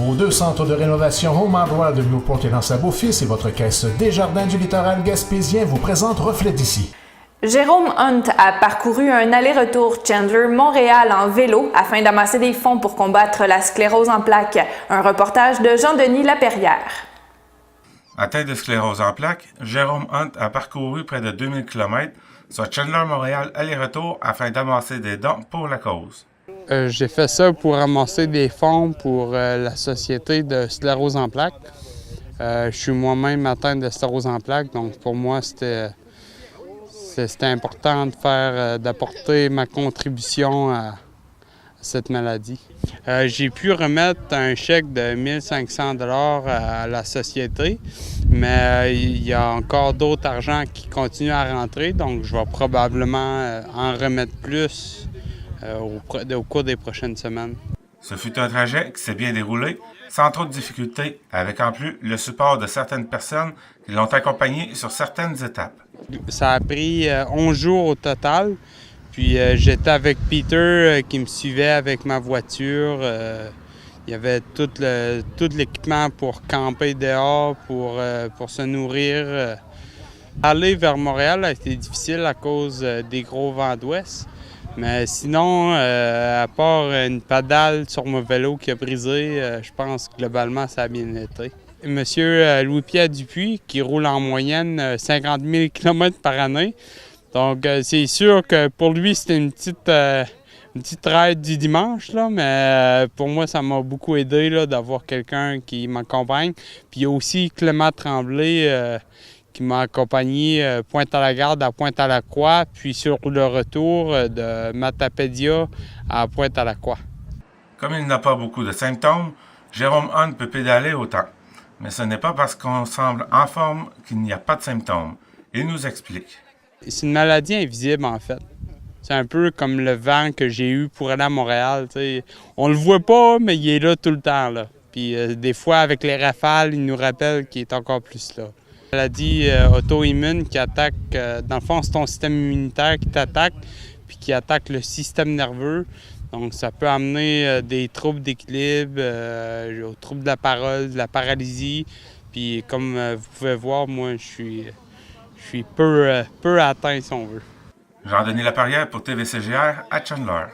Vos 2 centres de rénovation Home Hardware de Newport et L'Anse-à-Beaufils et votre caisse Desjardins du littoral gaspésien vous présentent Reflet d'ici. Jérôme Hunt a parcouru un aller-retour Chandler-Montréal en vélo afin d'amasser des fonds pour combattre la sclérose en plaques. Un reportage de Jean-Denis Laperrière. Atteint de sclérose en plaques, Jérôme Hunt a parcouru près de 2000 km sur Chandler-Montréal aller-retour afin d'amasser des dons pour la cause. J'ai fait ça pour ramasser des fonds pour la Société de sclérose en plaques. Je suis moi-même atteint de sclérose en plaques, donc pour moi, c'était important d'apporter ma contribution à cette maladie. J'ai pu remettre un chèque de 1500 $ à la Société, mais il y a encore d'autres argents qui continuent à rentrer, donc je vais probablement en remettre plus au cours des prochaines semaines. Ce fut un trajet qui s'est bien déroulé, sans trop de difficultés, avec en plus le support de certaines personnes qui l'ont accompagné sur certaines étapes. Ça a pris 11 jours au total, puis j'étais avec Peter qui me suivait avec ma voiture. Il y avait tout l'équipement pour camper dehors, pour se nourrir. Aller vers Montréal a été difficile à cause des gros vents d'ouest. Mais sinon, à part une pédale sur mon vélo qui a brisé, je pense que globalement, ça a bien été. Monsieur Louis-Pierre Dupuis, qui roule en moyenne 50 000 km par année. Donc, c'est sûr que pour lui, c'était une petite ride du dimanche, là, mais pour moi, ça m'a beaucoup aidé là, d'avoir quelqu'un qui m'accompagne. Puis il y a aussi Clément Tremblay, qui m'a accompagné Pointe-à-la-Garde à Pointe-à-la-Croix, puis sur le retour de Matapédia à Pointe-à-la-Croix. Comme il n'a pas beaucoup de symptômes, Jérôme Hunt peut pédaler autant. Mais ce n'est pas parce qu'on semble en forme qu'il n'y a pas de symptômes. Il nous explique. C'est une maladie invisible, en fait. C'est un peu comme le vent que j'ai eu pour aller à Montréal. T'sais. On le voit pas, mais il est là tout le temps. Là. Puis des fois, avec les rafales, il nous rappelle qu'il est encore plus là. Maladie auto-immune qui attaque, dans le fond, c'est ton système immunitaire qui t'attaque, puis qui attaque le système nerveux. Donc, ça peut amener des troubles d'équilibre, aux troubles de la parole, de la paralysie. Puis, comme vous pouvez voir, moi, je suis peu atteint, si on veut. Jean-Denis Laperrière pour TVCGR à Chandler.